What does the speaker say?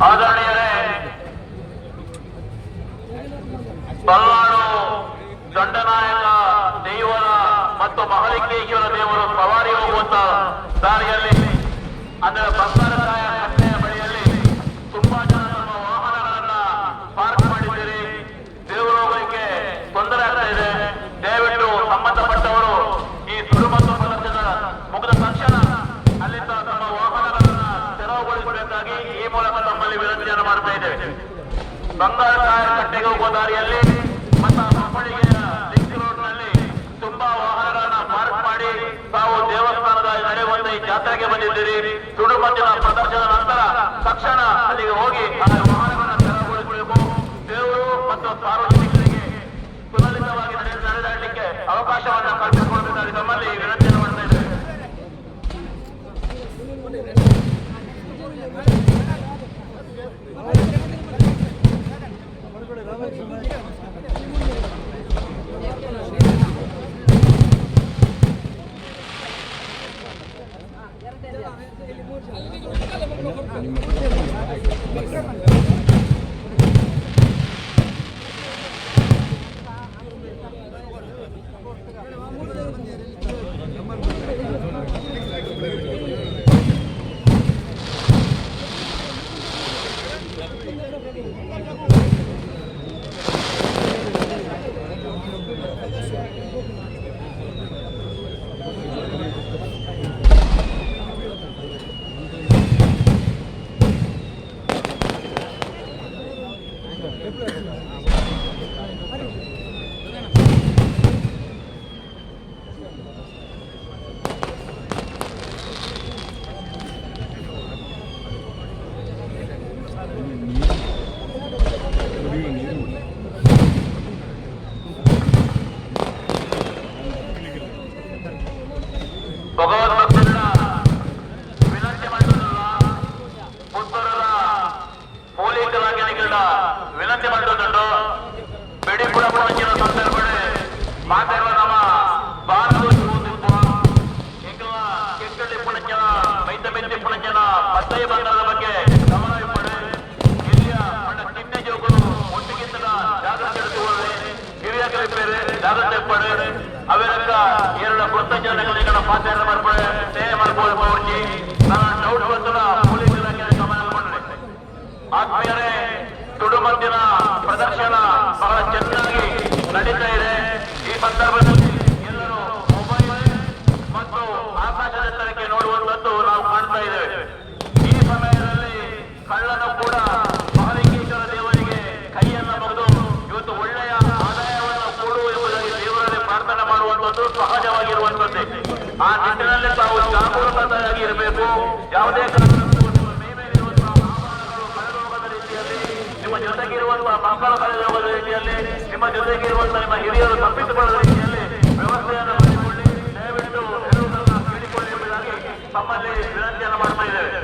ಆದರಣೀಯರೇ, ಬಲ್ಲಾಳು ದಂಡನಾಯಕ ದೇವರ ಮತ್ತು ಮಹಾಲಿಂಗೇಶ್ವರ ದೇವರು ಸವಾರಿ ಹೋಗುವಂತ ದಾರಿಯಲ್ಲಿ ಅಂದರೆ ಬಂಗಾರಕಾಯ ಕಟ್ಟೆಯ ಬಳಿಯಲ್ಲಿ ತುಂಬಾ ಜನ ತಮ್ಮ ವಾಹನಗಳನ್ನ ಪಾರ್ಕ್ ಮಾಡಿದ್ದೀರಿ. ದೇವರು ಹೋಗಲಿಕ್ಕೆ ತೊಂದರೆ ಆಗ್ತಾ ಇದೆ. ದಯವಿಟ್ಟು ಸಂಬಂಧಪಟ್ಟವರು ಈ ಸುಡು ಮತ್ತು ಪ್ರದರ್ಶನ ಮುಗಿದ ತಕ್ಷಣ ಅಲ್ಲಿಂದ ತಮ್ಮ ವಾಹನಗಳನ್ನ ತೆರವುಗೊಳಿಸಬೇಕಾಗಿ ಈ ಮೂಲಕ ತಮ್ಮಲ್ಲಿ ವಿನಂತಿಯನ್ನು ಮಾಡ್ತಾ ಇದ್ದೇವೆ. ಬಂಗಾರಕಾಯ ಕಟ್ಟೆಗೆ ಹೋಗುವ ದಾರಿಯಲ್ಲಿ ಮತ್ತು ಮಕ್ಕಳಿಗೆ ಲಿಂಕ್ ರೋಡ್ನಲ್ಲಿ ತುಂಬಾ ವಾಹನಗಳನ್ನ ಪಾರ್ಕ್ ಮಾಡಿ ತಾವು ದೇವಸ್ಥಾನದ ನಡೆಯುವಂತ ಈ ಜಾತ್ರೆಗೆ ಬಂದಿದ್ದೀರಿ. ಸುಡುಮಂದಿನ ಪ್ರದರ್ಶನದ ನಂತರ ತಕ್ಷಣ ಅಲ್ಲಿಗೆ ಹೋಗಿ ಆ ವಾಹನಗಳನ್ನು ತೆರವುಗೊಳಿಸಬೇಕು. ದೇವರು ಮತ್ತು ಸಾರ್ವಜನಿಕರಿಗೆ ಸುಲಲಿತವಾಗಿ ನಡೆದಾಡಲಿಕ್ಕೆ ಅವಕಾಶವನ್ನು ಕಲ್ಪಿಸಿಕೊಡಬೇಕಾಗಿ ತಮ್ಮಲ್ಲಿ ವಿನಂತಿಯನ್ನು ಮಾಡ್ತಾ ಇದ್ದೇವೆ. ಭಗವದ್ಭಕ್ತರನ್ನ ವಿನಂತಿ ಮಾಡುವುದಲ್ಲ, ಪುತ್ತೂರದ ಪೊಲೀಸ್ ಇಲಾಖೆಗಳಿಂದ ವಿನಂತಿ ಮಾಡುವುದುಂಟು. ಬೆಡಿಪುರ ಪುಣಚಿನ ಸಂದರ್ಭದಲ್ಲಿ ಮಾತಾಡುವ ನಮ್ಮ ಭಾರತ ಎಂಕಲ ಕೆಕ್ಕಳ್ಳಿ ಪುಣಚನ ಮೈತಮೆತ್ತಿ ಪುಣಚನ ಪತ್ತೈ ಬಂಧನದ ಬಗ್ಗೆ ಗಮನ ಇಪ್ಪಡೆ ಹಿರಿಯ ತಿಂಡಿ ಜೋಗರು ಒಟ್ಟಿಗಿಂತ ಜಾಗ್ರತೆ எடுத்துಕೊಳ್ಳಿ. ಹಿರಿಯ ಕಲಿಪೇರೆ ಜಾಗ್ರತೆ ಇಪ್ಪಡೆ ಅವೆಲ್ಲ ಎರಡು ಕೃತಜ್ಞತೆಗಳ ಮಾತಾಡ ಮಾಡ್ಕೊಳ್ಳಿ. ಸೇವೆ ಮಾಡ್ಬೋದು ಪೌರ್ಜಿ ನಾನು ಡೌಟ್ ಬಂದ ಪೊಲೀಸ್ ಇಲಾಖೆ ಗಮನ ಮಾಡಿ. ಆತ್ಮೀಯರೇ, ಸುಡುಮದ್ದಿನ ಪ್ರದರ್ಶನ ಬಹಳ ಚೆನ್ನಾಗಿ ನಡೀತಾ ಇದೆ. ಈ ಸಂದರ್ಭದಲ್ಲಿ ಎಲ್ಲರೂ ಮೊಬೈಲ್ ಮತ್ತು ಆಕಾಶದ ಎತ್ತರಕ್ಕೆ ನೋಡುವಂತದ್ದು ನಾವು ಕಾಣ್ತಾ ಇದ್ದೇವೆ. ಈ ಸಮಯದಲ್ಲಿ ಕಳ್ಳನು ಕೂಡ ಮಹಾಲಿಂಗೇಶ್ವರ ದೇವರಿಗೆ ಕೈಯನ್ನು ಮುಗಿದು ಇವತ್ತು ಒಳ್ಳೆಯ ಆದಾಯವನ್ನು ಕೊಡು ಎಂಬುದಾಗಿ ದೇವರಲ್ಲಿ ಪ್ರಾರ್ಥನೆ ಮಾಡುವಂತದ್ದು ಸಹಜವಾಗಿರುವಂತದ್ದೇ. ಆ ನಿಟ್ಟಿನಲ್ಲಿ ತಾವು ಜಾಗರೂಕತೆಯಾಗಿ ಇರಬೇಕು. ಯಾವುದೇ ನಿಮ್ಮ ಜೊತೆಗಿರುವಂತಹ ಮಕ್ಕಳ ಕಳೆದ ರೀತಿಯಲ್ಲಿ, ನಿಮ್ಮ ಜೊತೆಗಿರುವಂತಹ ನಿಮ್ಮ ಹಿರಿಯರು ತಪ್ಪಿಸಿಕೊಳ್ಳುವ ರೀತಿಯಲ್ಲಿ ವ್ಯವಸ್ಥೆಯನ್ನು ಮಾಡಿಕೊಳ್ಳಿ. ದಯವಿಟ್ಟು ಎಲ್ಲರನ್ನ ಕೇಳಿಕೊಳ್ಳಿ ಎಂಬುದಾಗಿ ತಮ್ಮಲ್ಲಿ ವಿನಂತಿಯನ್ನು ಮಾಡ್ತಾ ಇದ್ದೇವೆ.